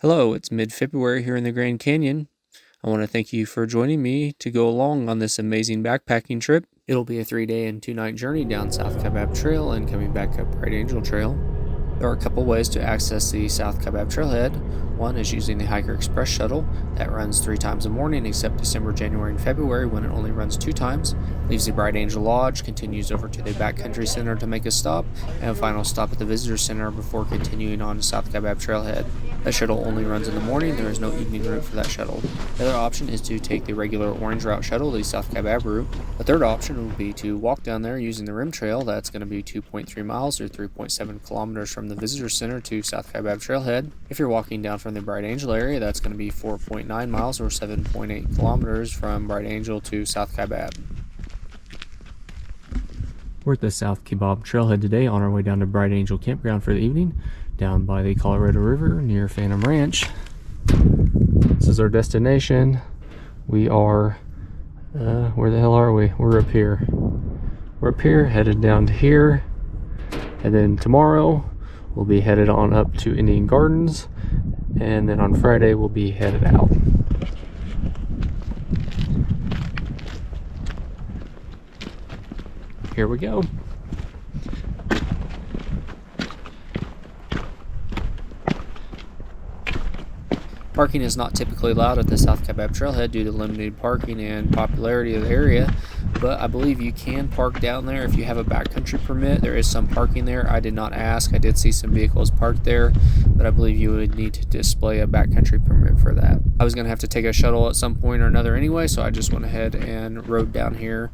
Hello, it's mid-February here in the Grand Canyon. I want to thank you for joining me to go along on this amazing backpacking trip. It'll be a 3-day and 2-night journey down South Kaibab Trail and coming back up Bright Angel Trail. There are a couple ways to access the South Kaibab Trailhead. One is using the Hiker Express shuttle that runs 3 times a morning except December, January, and February when it only runs 2 times. Leaves the Bright Angel Lodge, continues over to the Backcountry Center to make a stop, and a final stop at the Visitor Center before continuing on to South Kaibab Trailhead. That shuttle only runs in the morning. There is no evening route for that shuttle. The other option is to take the regular Orange Route shuttle, the South Kaibab route. The third option would be to walk down there using the Rim Trail. That's going to be 2.3 miles or 3.7 kilometers from the Visitor Center to South Kaibab Trailhead. If you're walking down from the Bright Angel area, that's going to be 4.9 miles or 7.8 kilometers from Bright Angel to South Kaibab. We're at the South Kaibab Trailhead today on our way down to Bright Angel Campground for the evening, down by the Colorado River near Phantom Ranch. This is our destination. We are, where the hell are we? We're up here. We're up here, headed down to here, and then tomorrow we'll be headed on up to Indian Gardens, and then on Friday we'll be headed out. Here we go. Parking is not typically allowed at the South Kaibab Trailhead due to limited parking and popularity of the area, but I believe you can park down there if you have a backcountry permit. There is some parking there. I did not ask. I did see some vehicles parked there, but I believe you would need to display a backcountry permit for that. I was going to have to take a shuttle at some point or another anyway, so I just went ahead and rode down here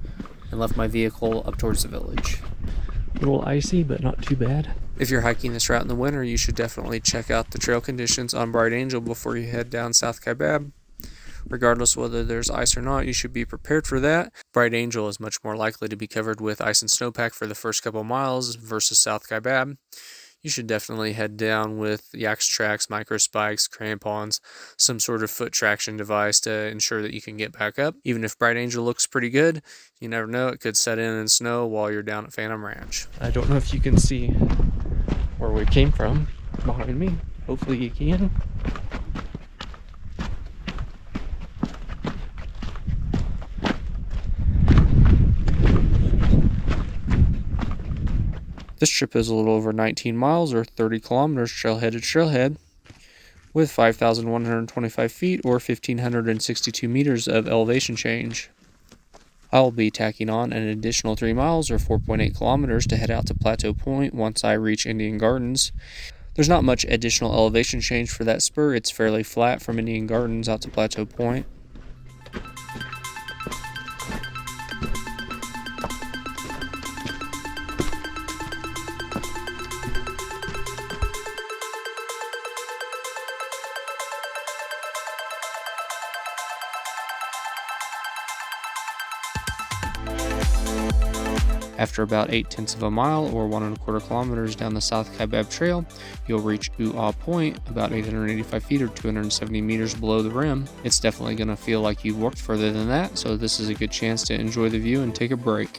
and left my vehicle up towards the village. A little icy, but not too bad. If you're hiking this route in the winter, you should definitely check out the trail conditions on Bright Angel before you head down South Kaibab. Regardless whether there's ice or not, you should be prepared for that. Bright Angel is much more likely to be covered with ice and snowpack for the first couple miles versus South Kaibab. You should definitely head down with Yax tracks, micro spikes, crampons, some sort of foot traction device to ensure that you can get back up. Even if Bright Angel looks pretty good, you never know, it could set in and snow while you're down at Phantom Ranch. I don't know if you can see where we came from behind me. Hopefully you can. This trip is a little over 19 miles or 30 kilometers trailhead to trailhead with 5,125 feet or 1,562 meters of elevation change. I'll be tacking on an additional 3 miles or 4.8 kilometers to head out to Plateau Point once I reach Indian Gardens. There's not much additional elevation change for that spur. It's fairly flat from Indian Gardens out to Plateau Point. After about 0.8 of a mile or 1.25 kilometers down the South Kaibab Trail, you'll reach Ohh Ahh Point, about 885 feet or 270 meters below the rim. It's definitely going to feel like you've walked further than that, so this is a good chance to enjoy the view and take a break.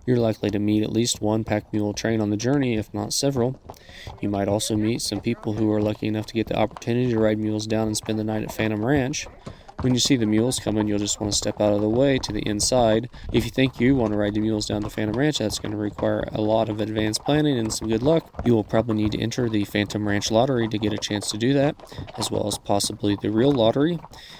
You're likely to meet at least one pack mule train on the journey, if not several. You might also meet some people who are lucky enough to get the opportunity to ride mules down and spend the night at Phantom Ranch. When you see the mules coming, you'll just want to step out of the way to the inside. If you think you want to ride the mules down to Phantom Ranch, that's going to require a lot of advanced planning and some good luck. You will probably need to enter the Phantom Ranch lottery to get a chance to do that, as well as possibly the real lottery.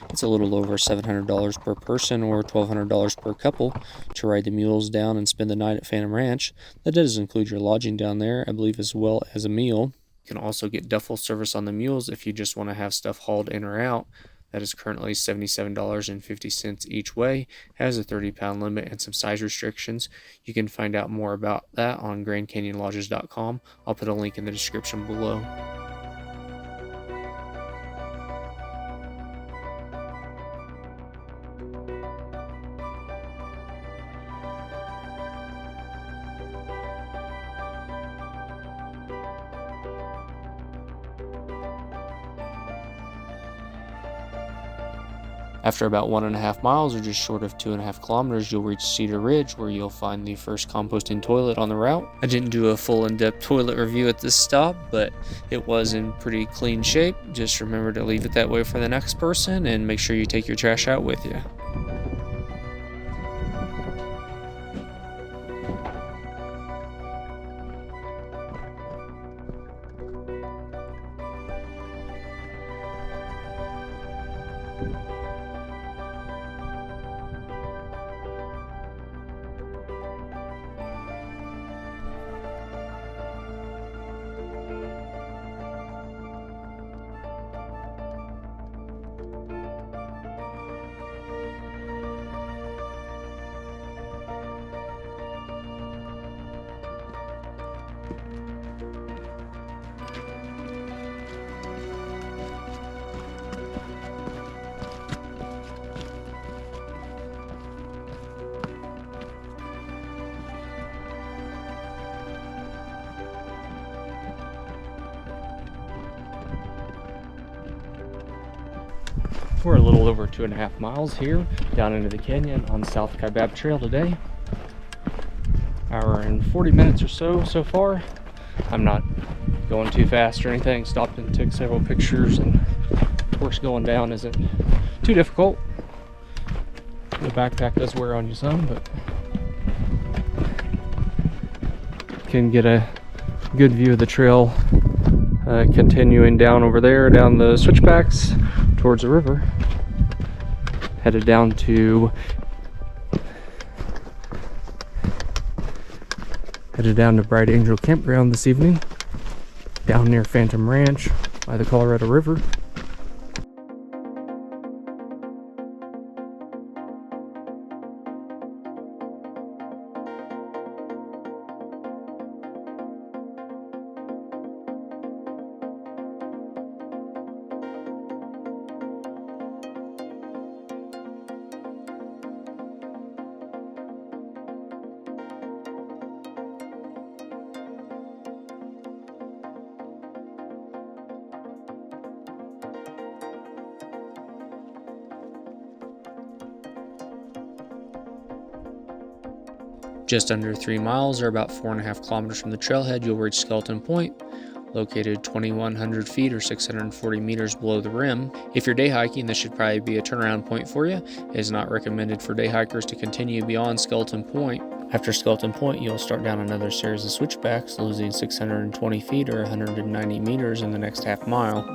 It's a little over $700 per person or $1,200 per couple to ride the mules down and spend the night at Phantom Ranch. That does include your lodging down there, I believe, as well as a meal. You can also get duffel service on the mules if you just want to have stuff hauled in or out. That is currently $77.50 each way, has a 30-pound limit and some size restrictions. You can find out more about that on GrandCanyonLodges.com. I'll put a link in the description below. After about 1.5 miles, or just short of 2.5 kilometers, you'll reach Cedar Ridge, where you'll find the first composting toilet on the route. I didn't do a full in-depth toilet review at this stop, but it was in pretty clean shape. Just remember to leave it that way for the next person, and make sure you take your trash out with you. We're a little over 2.5 miles here down into the canyon on South Kaibab Trail today. Hour and 40 minutes or so far. I'm not going too fast or anything. Stopped and took several pictures, and of course going down isn't too difficult. The backpack does wear on you some, but can get a good view of the trail continuing down over there, down the switchbacks towards the river. Headed down to Bright Angel Campground this evening, down near Phantom Ranch by the Colorado River. Just under 3 miles, or about 4.5 kilometers from the trailhead, you'll reach Skeleton Point, located 2,100 feet or 640 meters below the rim. If you're day hiking, this should probably be a turnaround point for you. It is not recommended for day hikers to continue beyond Skeleton Point. After Skeleton Point, you'll start down another series of switchbacks, losing 620 feet or 190 meters in the next half mile.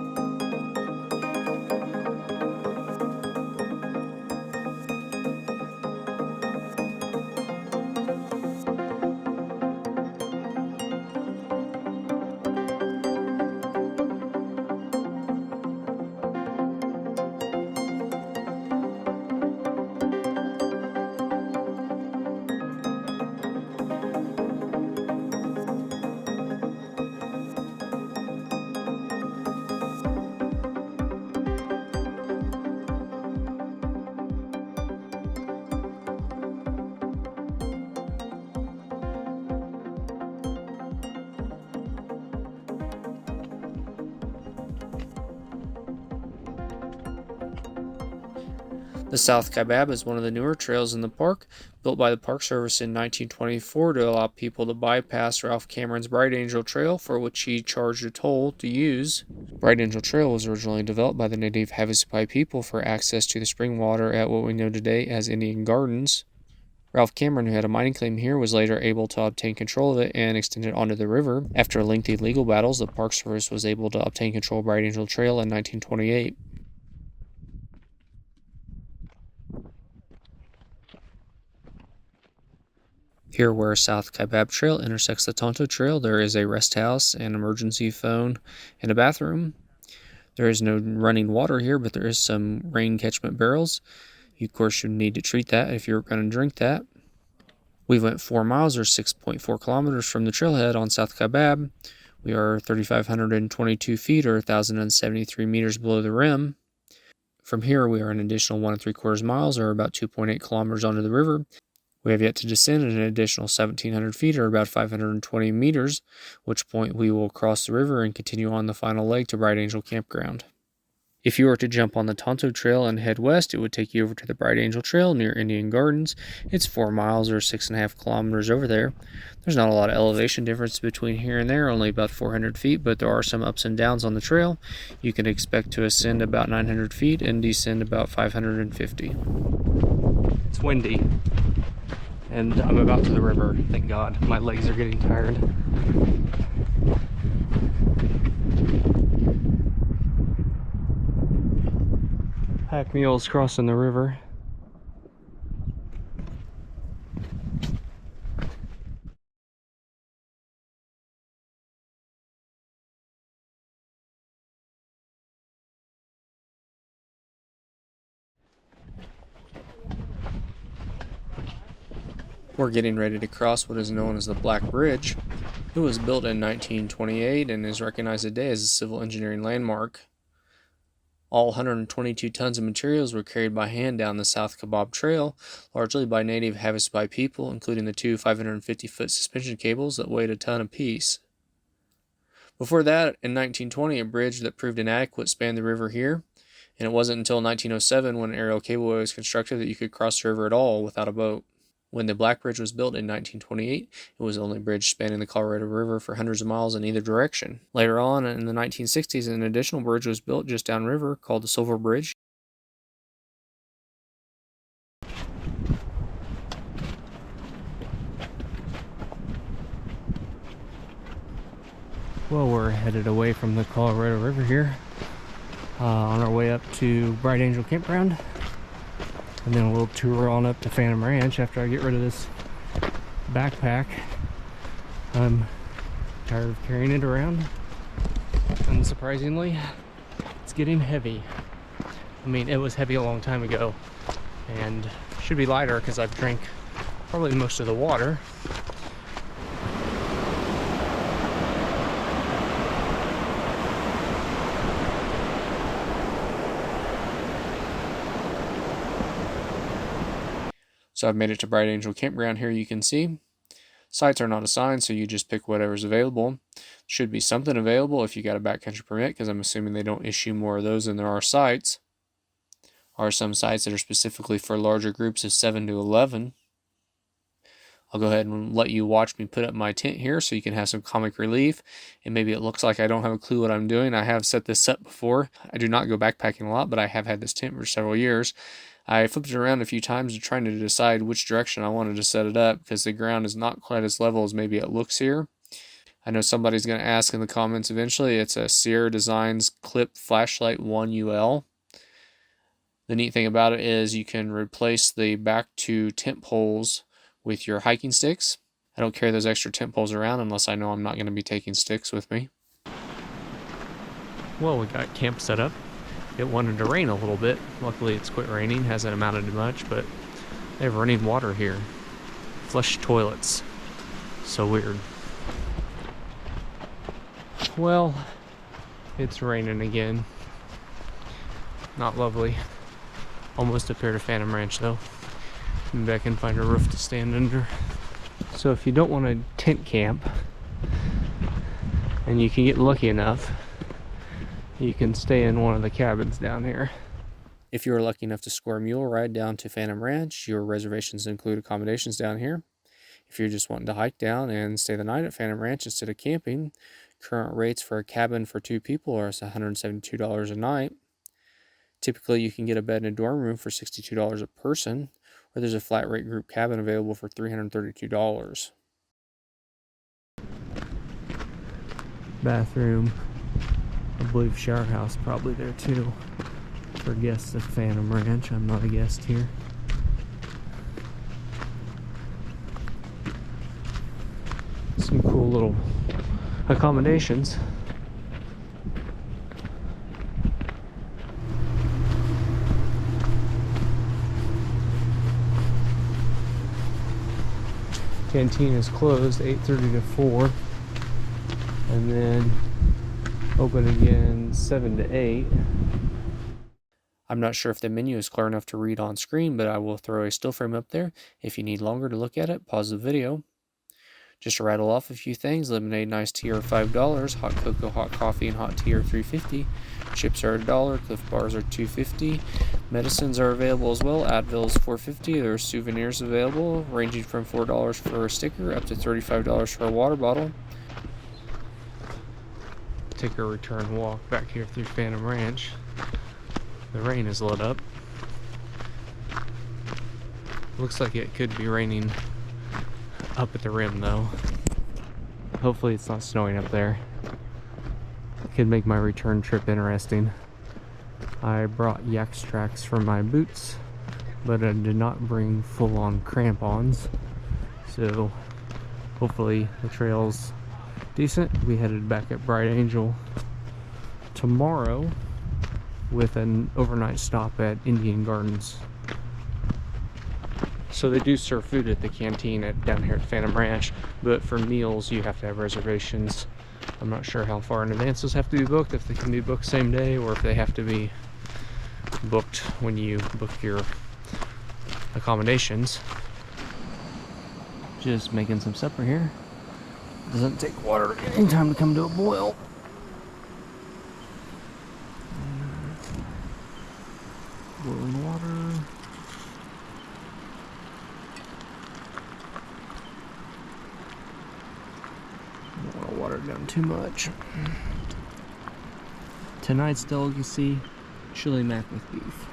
The South Kaibab is one of the newer trails in the park, built by the Park Service in 1924 to allow people to bypass Ralph Cameron's Bright Angel Trail, for which he charged a toll to use. Bright Angel Trail was originally developed by the native Havasupai people for access to the spring water at what we know today as Indian Gardens. Ralph Cameron, who had a mining claim here, was later able to obtain control of it and extend it onto the river. After lengthy legal battles, the Park Service was able to obtain control of Bright Angel Trail in 1928. Here, where South Kaibab Trail intersects the Tonto Trail, there is a rest house, an emergency phone, and a bathroom. There is no running water here, but there is some rain catchment barrels. You, of course, should need to treat that if you're going to drink that. We went 4 miles, or 6.4 kilometers from the trailhead on South Kaibab. We are 3,522 feet, or 1,073 meters below the rim. From here, we are an additional 1 3/4 miles, or about 2.8 kilometers onto the river. We have yet to descend an additional 1,700 feet, or about 520 meters, which point we will cross the river and continue on the final leg to Bright Angel Campground. If you were to jump on the Tonto Trail and head west, it would take you over to the Bright Angel Trail near Indian Gardens. It's 4 miles or 6.5 kilometers over there. There's not a lot of elevation difference between here and there, only about 400 feet, but there are some ups and downs on the trail. You can expect to ascend about 900 feet and descend about 550. It's windy, and I'm about to the river, thank God. My legs are getting tired. Pack mules crossing the river. We're getting ready to cross what is known as the Black Bridge. It was built in 1928 and is recognized today as a civil engineering landmark. All 122 tons of materials were carried by hand down the South Kaibab Trail, largely by native Havasupai people, including the two 550-foot suspension cables that weighed a ton apiece. Before that, in 1920, a bridge that proved inadequate spanned the river here, and it wasn't until 1907 when an aerial cableway was constructed that you could cross the river at all without a boat. When the Black Bridge was built in 1928, it was the only bridge spanning the Colorado River for hundreds of miles in either direction. Later on, in the 1960s, an additional bridge was built just downriver called the Silver Bridge. Well, we're headed away from the Colorado River here, on our way up to Bright Angel Campground. And then we'll tour on up to Phantom Ranch after I get rid of this backpack. I'm tired of carrying it around. Unsurprisingly, it's getting heavy. I mean, it was heavy a long time ago and should be lighter because I've drank probably most of the water. So I've made it to Bright Angel Campground here, you can see. Sites are not assigned, so you just pick whatever's available. Should be something available if you got a backcountry permit, because I'm assuming they don't issue more of those than there are sites. Are some sites that are specifically for larger groups of 7 to 11. I'll go ahead and let you watch me put up my tent here so you can have some comic relief. And maybe it looks like I don't have a clue what I'm doing. I have set this up before. I do not go backpacking a lot, but I have had this tent for several years. I flipped it around a few times trying to decide which direction I wanted to set it up because the ground is not quite as level as maybe it looks here. I know somebody's going to ask in the comments eventually. It's a Sierra Designs Clip Flashlight 1UL. The neat thing about it is you can replace the back two tent poles with your hiking sticks. I don't carry those extra tent poles around unless I know I'm not going to be taking sticks with me. Well, we got camp set up. It wanted to rain a little bit. Luckily it's quit raining, hasn't amounted to much, but they have running water here. Flush toilets. So weird. Well, it's raining again. Not lovely. Almost up here to Phantom Ranch though. Maybe I can find a roof to stand under. So if you don't want to tent camp, and you can get lucky enough, you can stay in one of the cabins down here. If you are lucky enough to score a mule ride down to Phantom Ranch, your reservations include accommodations down here. If you're just wanting to hike down and stay the night at Phantom Ranch instead of camping, current rates for a cabin for 2 people are $172 a night. Typically, you can get a bed and a dorm room for $62 a person, or there's a flat rate group cabin available for $332. Bathroom. I believe shower house probably there too for guests at Phantom Ranch. I'm not a guest here. Some cool little accommodations. Canteen is closed 8:30 to 4, and then open again 7 to 8. I'm not sure if the menu is clear enough to read on screen, but I will throw a still frame up there. If you need longer to look at it, pause the video. Just to rattle off a few things: lemonade and iced tea are $5, hot cocoa, hot coffee, and hot tea are $3.50. Chips are $1. Cliff Bars are $2.50. Medicines are available as well. Advil is $4.50. There are souvenirs available ranging from $4 for a sticker up to $35 for a water bottle. Take a return walk back here through Phantom Ranch. The rain is let up. Looks like it could be raining up at the rim though. Hopefully it's not snowing up there. Could make my return trip interesting. I brought yak tracks for my boots, but I did not bring full-on crampons. So hopefully the trail's decent. We headed back at Bright Angel tomorrow with an overnight stop at Indian Gardens. So they do serve food at the canteen down here at Phantom Ranch, but for meals you have to have reservations. I'm not sure how far in advance those have to be booked, if they can be booked same day or if they have to be booked when you book your accommodations. Just making some supper here. Doesn't take water any time to come to a boil. Boiling water. Don't want to water it down too much. Tonight's delicacy, chili mac with beef.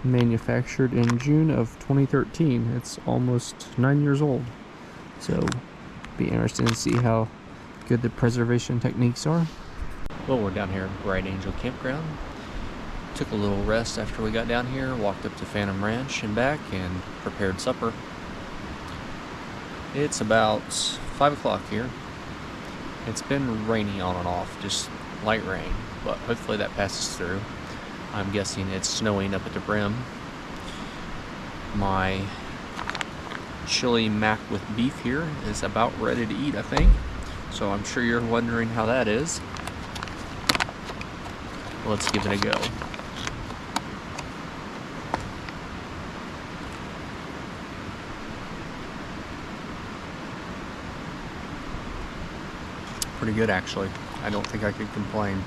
Manufactured in June of 2013. It's almost 9 years old. So, be interesting to see how good the preservation techniques are. Well, we're down here at Bright Angel Campground. Took a little rest after we got down here, walked up to Phantom Ranch and back, and prepared supper. It's about 5 o'clock here. It's been rainy on and off, just light rain, but hopefully that passes through. I'm guessing it's snowing up at the brim. My chili mac with beef here is about ready to eat, I think. So I'm sure you're wondering how that is. Let's give it a go. Pretty good, actually. I don't think I could complain.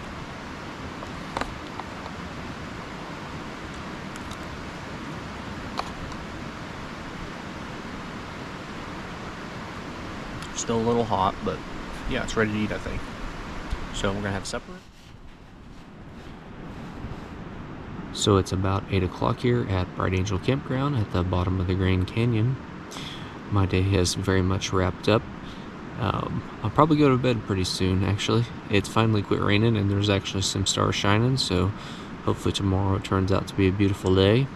Still a little hot, but yeah, it's ready to eat, I think. So we're gonna have supper. So it's about 8 o'clock here at Bright Angel Campground at the bottom of the Grand Canyon. My day has very much wrapped up. I'll probably go to bed pretty soon, actually. It's finally quit raining and there's actually some stars shining, so hopefully tomorrow it turns out to be a beautiful day.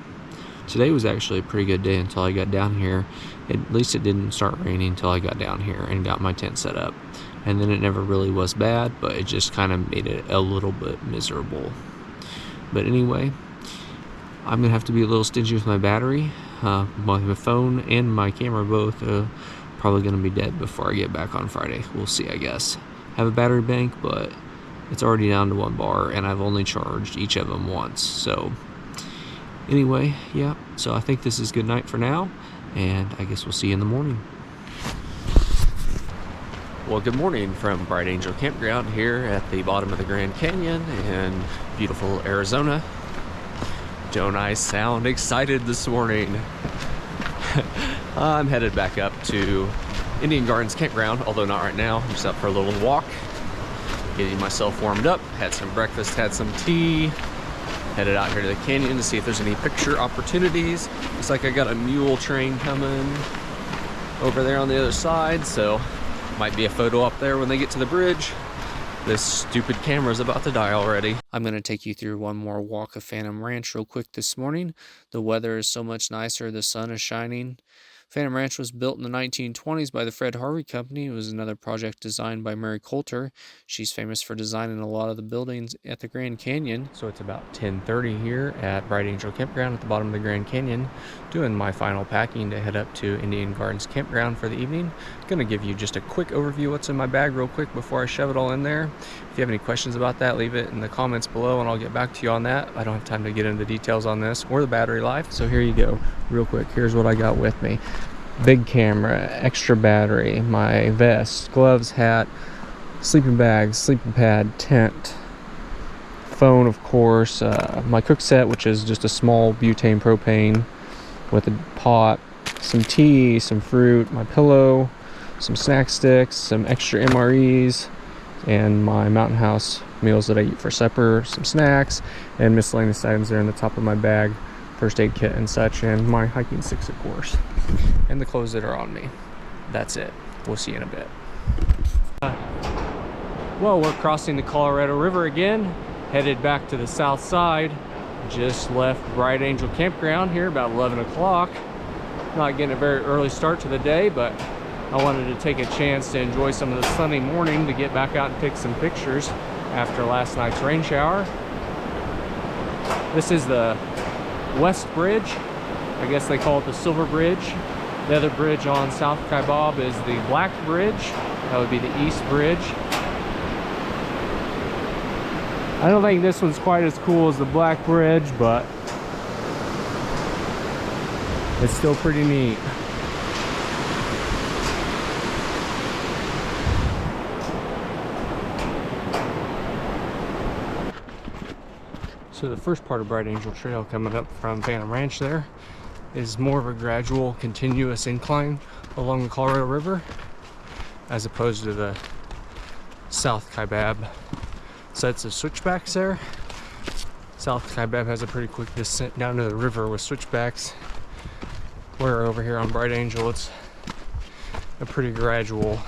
Today was actually a pretty good day until I got down here. At least it didn't start raining until I got down here and got my tent set up. And then it never really was bad, but it just kind of made it a little bit miserable. But anyway, I'm going to have to be a little stingy with my battery. My phone and my camera both probably going to be dead before I get back on Friday. We'll see, I guess. Have a battery bank, but it's already down to 1 bar, and I've only charged each of them once. So anyway, yeah, so I think this is good night for now, and I guess we'll see you in the morning. Well, good morning from Bright Angel Campground here at the bottom of the Grand Canyon in beautiful Arizona. Don't I sound excited this morning? I'm headed back up to Indian Gardens Campground, although not right now. I'm just out for a little walk, getting myself warmed up, had some breakfast, had some tea, headed out here to the canyon to see if there's any picture opportunities. Looks like I got a mule train coming over there on the other side, so might be a photo up there when they get to the bridge. This stupid camera's about to die already. I'm going to take you through one more walk of Phantom Ranch real quick this morning. The weather is so much nicer, the sun is shining. Phantom Ranch was built in the 1920s by the Fred Harvey Company. It was another project designed by Mary Coulter. She's famous for designing a lot of the buildings at the Grand Canyon. So it's about 10:30 here at Bright Angel Campground at the bottom of the Grand Canyon, doing my final packing to head up to Indian Gardens Campground for the evening. Going to give you just a quick overview of what's in my bag real quick before I shove it all in there. If you have any questions about that, leave it in the comments below and I'll get back to you on that. I don't have time to get into the details on this or the battery life, so here you go. Real quick, here's what I got with me. Big camera, extra battery, my vest, gloves, hat, sleeping bags, sleeping pad, tent, phone, of course, my cook set, which is just a small butane propane with a pot, some tea, some fruit, my pillow, some snack sticks, some extra MREs, and my Mountain House meals that I eat for supper, some snacks, and miscellaneous items there in the top of my bag, first aid kit and such, and my hiking sticks, of course, and the clothes that are on me. That's it. We'll see you in a bit. Well, we're crossing the Colorado River again, headed back to the south side. Just left Bright Angel Campground here about 11 o'clock. Not getting a very early start to the day, but I wanted to take a chance to enjoy some of the sunny morning to get back out and take some pictures after last night's rain shower. This is the West Bridge. I guess they call it the Silver Bridge. The other bridge on South Kaibab is the Black Bridge. That would be the East Bridge. I don't think this one's quite as cool as the Black Bridge, but it's still pretty neat. So the first part of Bright Angel Trail coming up from Phantom Ranch there is more of a gradual, continuous incline along the Colorado River, as opposed to the South Kaibab sets of switchbacks there. South Kaibab has a pretty quick descent down to the river with switchbacks, where over here on Bright Angel it's a pretty gradual,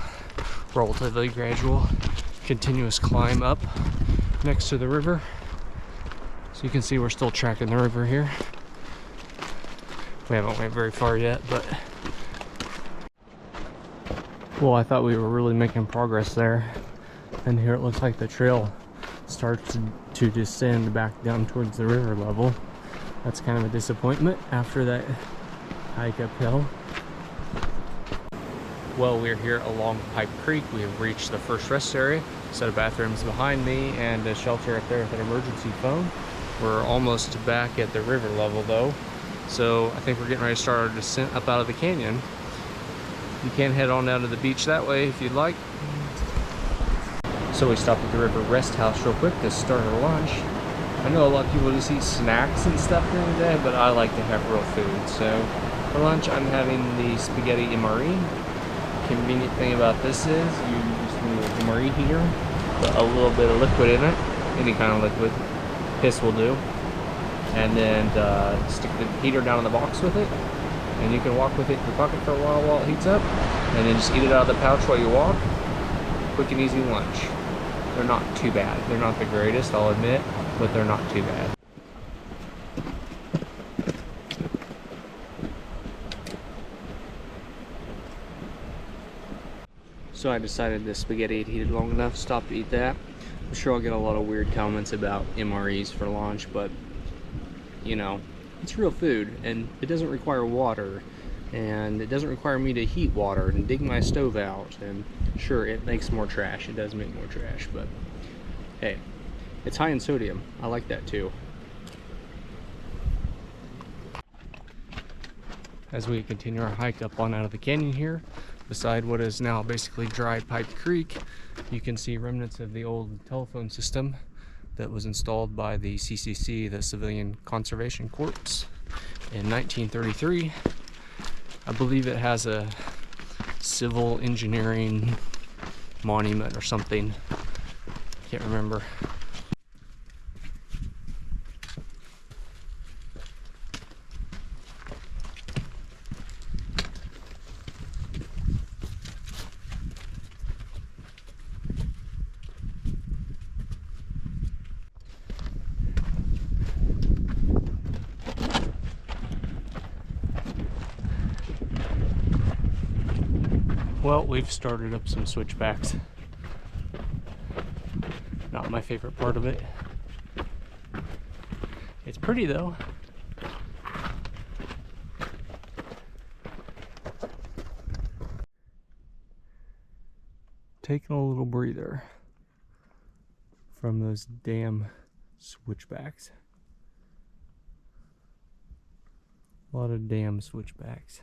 relatively gradual, continuous climb up next to the river. So you can see we're still tracking the river here. We haven't went very far yet, but well, I thought we were really making progress there, and here it looks like the trail starts to descend back down towards the river level. That's kind of a disappointment after that hike uphill. Well, we're here along Pipe Creek. We have reached the first rest area, set of bathrooms behind me, and a shelter up there with an emergency phone. We're almost back at the river level though, so I think we're getting ready to start our descent up out of the canyon. You can head on down to the beach that way if you'd like. So we stopped at the River Rest House real quick to start our lunch. I know a lot of people just eat snacks and stuff during the day, but I like to have real food. So for lunch, I'm having the spaghetti MRE. Convenient thing about this is you just need an MRE heater, put a little bit of liquid in it, any kind of liquid, piss will do, and then stick the heater down in the box with it, and you can walk with it in your pocket for a while it heats up, and then just eat it out of the pouch while you walk. Quick and easy lunch. They're not too bad. They're not the greatest, I'll admit, but they're not too bad. So I decided the spaghetti had heated long enough, stop to eat that. I'm sure I'll get a lot of weird comments about MREs for lunch, but you know, it's real food and it doesn't require water, and it doesn't require me to heat water and dig my stove out, and sure, it makes more trash. It does make more trash, but hey, it's high in sodium. I like that too. As we continue our hike up on out of the canyon here, beside what is now basically dry Pipe Creek, you can see remnants of the old telephone system that was installed by the CCC, the Civilian Conservation Corps, in 1933. I believe it has a civil engineering monument or something. Can't remember. Well, we've started up some switchbacks. Not my favorite part of it. It's pretty though. Taking a little breather from those damn switchbacks. A lot of damn switchbacks.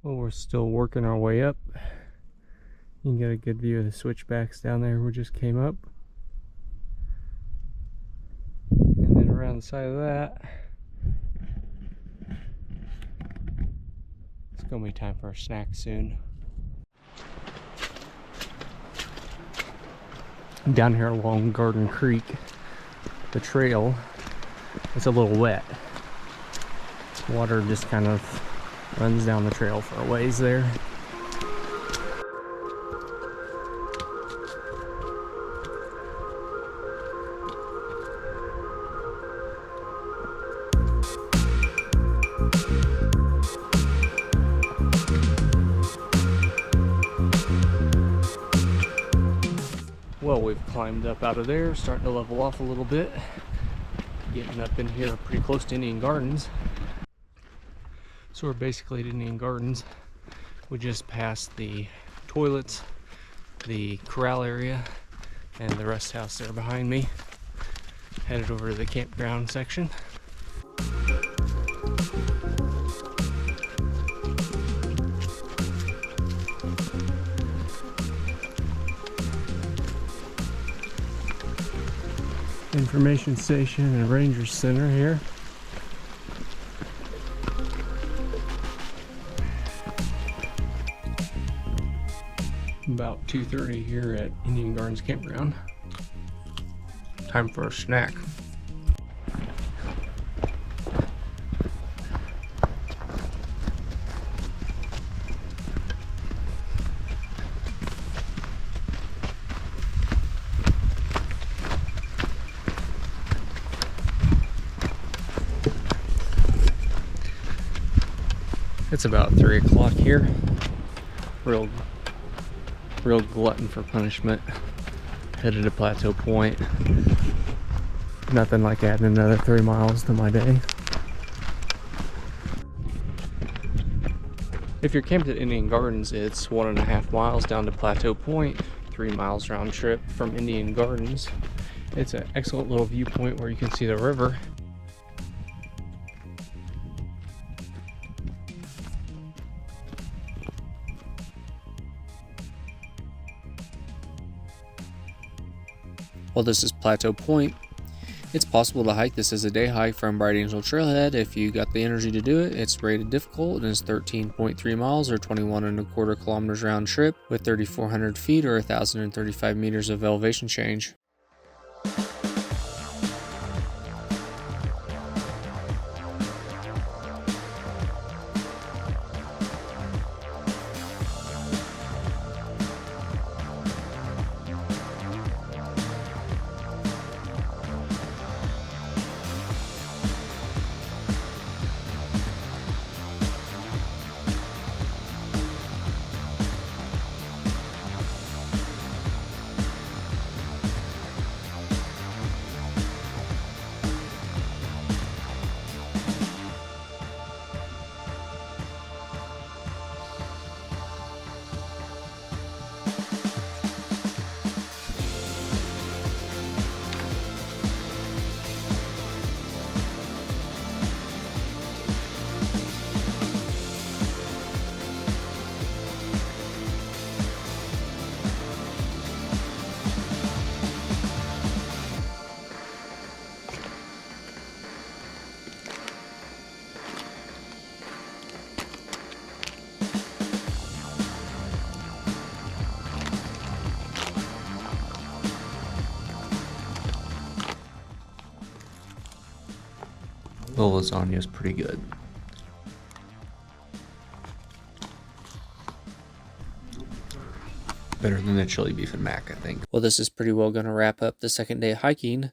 Well, we're still working our way up. You can get a good view of the switchbacks down there we just came up. And then around the side of that, it's gonna be time for a snack soon. Down here along Garden Creek, the trail, it's a little wet. Water just kind of runs down the trail for a ways there. Well, we've climbed up out of there, starting to level off a little bit. Getting up in here pretty close to Indian Gardens. So we're basically at Indian Gardens. We just passed the toilets, the corral area, and the rest house there behind me. Headed over to the campground section. Information station and ranger center here. About 2:30 here at Indian Gardens Campground. Time for a snack. It's about 3 o'clock here. Real glutton for punishment. Headed to Plateau Point. Nothing like adding another 3 miles to my day. If you're camped at Indian Gardens, it's 1.5 miles down to Plateau Point, 3 miles round trip from Indian Gardens. It's an excellent little viewpoint where you can see the river. Well, this is Plateau Point. It's possible to hike this as a day hike from Bright Angel Trailhead if you got the energy to do it. It's rated difficult and is 13.3 miles or 21.25 kilometers round trip with 3,400 feet or 1,035 meters of elevation change. The lasagna is pretty good. Better than the chili beef and mac, I think. Well, this is pretty well going to wrap up the second day hiking.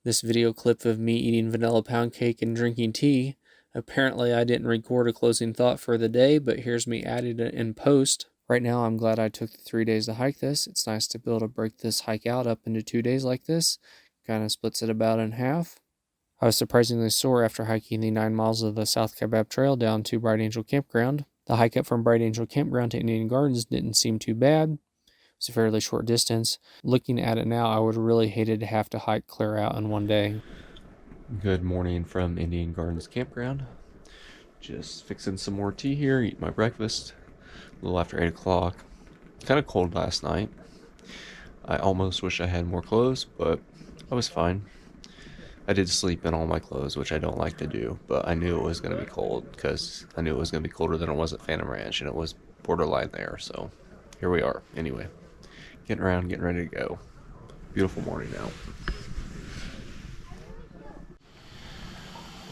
This video clip of me eating vanilla pound cake and drinking tea. Apparently I didn't record a closing thought for the day, but here's me adding it in post. Right now I'm glad I took the 3 days to hike this. It's nice to be able to break this hike out up into 2 days like this. Kind of splits it about in half. I was surprisingly sore after hiking the 9 miles of the South Kaibab Trail down to Bright Angel Campground. The hike up from Bright Angel Campground to Indian Gardens didn't seem too bad. It's a fairly short distance. Looking at it now, I would really hated to have to hike clear out in one day. Good morning from Indian Gardens Campground. Just fixing some more tea here, eating my breakfast. A little after 8 o'clock. kind of cold last night. I almost wish I had more clothes, but I was fine. I did sleep in all my clothes, which I don't like to do, but I knew it was going to be cold because I knew it was going to be colder than it was at Phantom Ranch, and it was borderline there, so here we are. Anyway, getting around, getting ready to go. Beautiful morning now.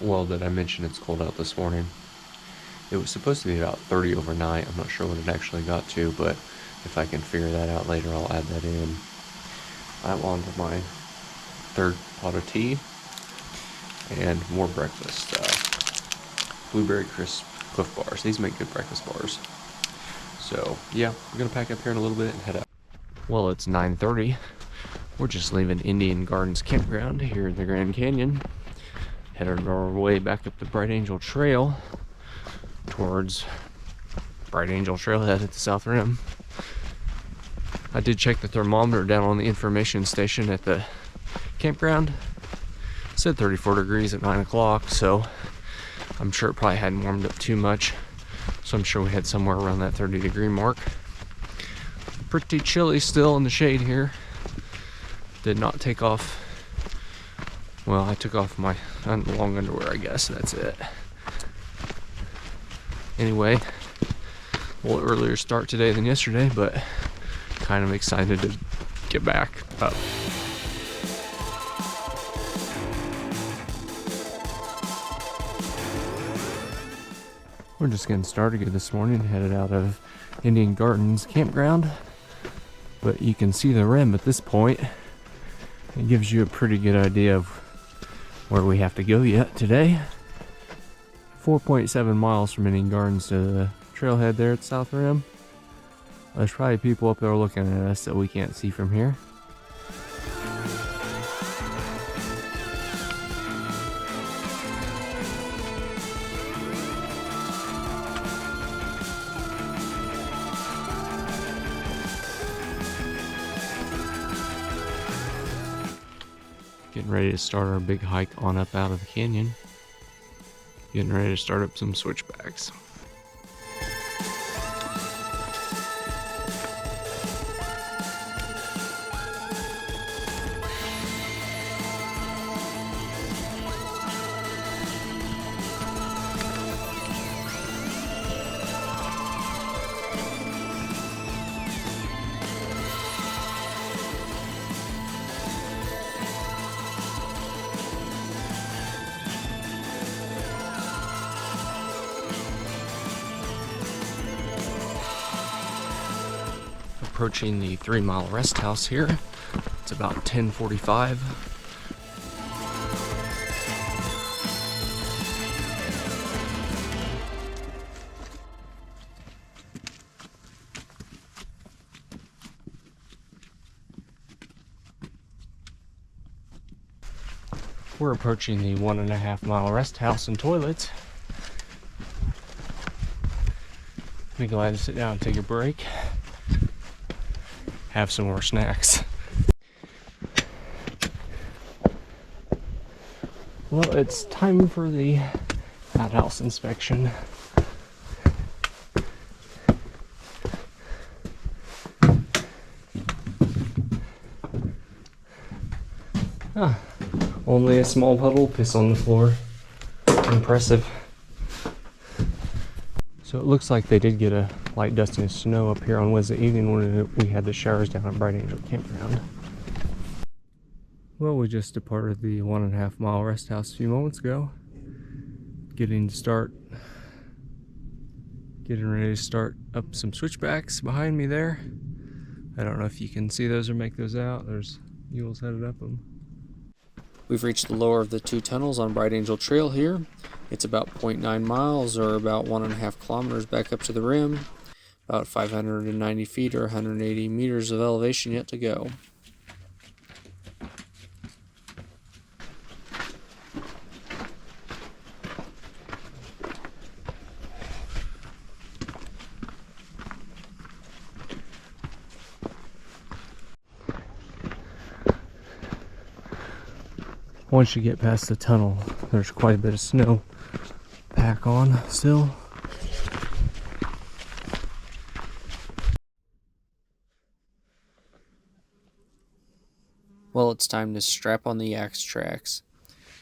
Well, did I mention it's cold out this morning? It was supposed to be about 30 overnight. I'm not sure what it actually got to, but if I can figure that out later, I'll add that in. I'm on to my third pot of tea and more breakfast. Blueberry crisp Cliff Bars. These make good breakfast bars. So, yeah, we're going to pack up here in a little bit and head out. Well, it's 9:30. We're just leaving Indian Gardens Campground here in the Grand Canyon. Headed our way back up the Bright Angel Trail towards Bright Angel Trailhead at the South Rim. I did check the thermometer down on the information station at the campground. It said 34 degrees at 9 o'clock, so I'm sure it probably hadn't warmed up too much. So I'm sure we had somewhere around that 30-degree mark. Pretty chilly still in the shade here. Did not take off. Well, I took off my long underwear, I guess. That's it. Anyway, a little earlier start today than yesterday, but kind of excited to get back up. We're just getting started here this morning, headed out of Indian Gardens Campground. But you can see the rim at this point. It gives you a pretty good idea of where we have to go yet today. 4.7 miles from Indian Gardens to the trailhead there at South Rim. There's probably people up there looking at us that we can't see from here. Getting ready to start our big hike on up out of the canyon. Getting ready to start up some switchbacks. Approaching the 3-mile rest house here. It's about 10:45. We're approaching the 1.5-mile rest house and toilets. Be glad to sit down and take a break. Have some more snacks. Well, it's time for the outhouse inspection. Only a small puddle of piss on the floor. Impressive. So it looks like they did get a light dusting of snow up here on Wednesday evening when we had the showers down at Bright Angel Campground. Well, we just departed the 1.5-mile rest house a few moments ago. Getting ready to start up some switchbacks behind me there. I don't know if you can see those or make those out. There's mules headed up them. We've reached the lower of the two tunnels on Bright Angel Trail here. It's about 0.9 miles or about 1.5 kilometers back up to the rim. About 590 feet or 180 meters of elevation yet to go. Once you get past the tunnel, there's quite a bit of snow pack on still. Well, it's time to strap on the axe tracks.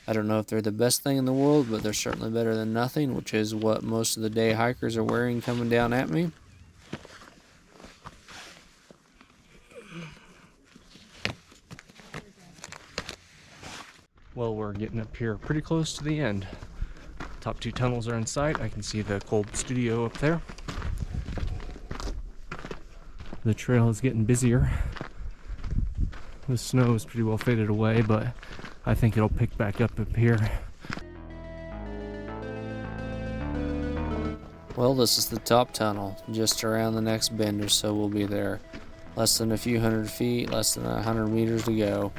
I don't know if they're the best thing in the world, but they're certainly better than nothing, which is what most of the day hikers are wearing coming down at me. Well, we're getting up here pretty close to the end. Top two tunnels are in sight. I can see the cold studio up there. The trail is getting busier. The snow is pretty well faded away, but I think it'll pick back up here. Well, this is the top tunnel. Just around the next bend or so we'll be there. Less than a few hundred feet, less than 100 meters to go.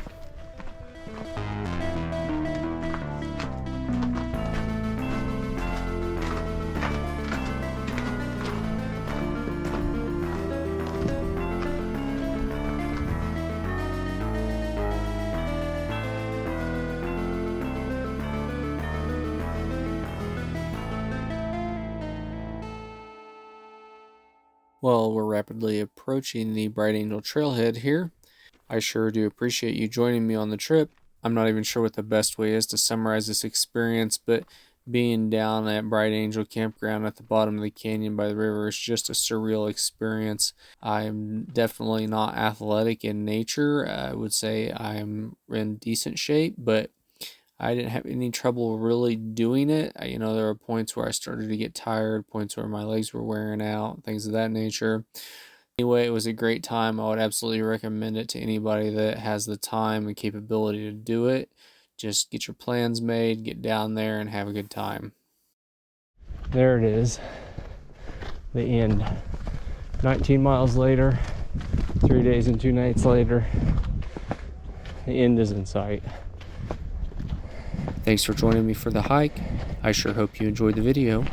Well, we're rapidly approaching the Bright Angel Trailhead here. I sure do appreciate you joining me on the trip. I'm not even sure what the best way is to summarize this experience, but being down at Bright Angel Campground at the bottom of the canyon by the river is just a surreal experience. I'm definitely not athletic in nature. I would say I'm in decent shape, but I didn't have any trouble really doing it. There were points where I started to get tired, points where my legs were wearing out, things of that nature. Anyway, it was a great time. I would absolutely recommend it to anybody that has the time and capability to do it. Just get your plans made, get down there, and have a good time. There it is, the end. 19 miles later, 3 days and 2 nights later, the end is in sight. Thanks for joining me for the hike. I sure hope you enjoyed the video.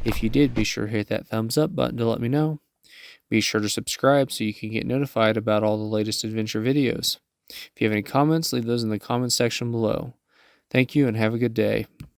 If you did, be sure to hit that thumbs up button to let me know. Be sure to subscribe so you can get notified about all the latest adventure videos. If you have any comments, leave those in the comments section below. Thank you and have a good day.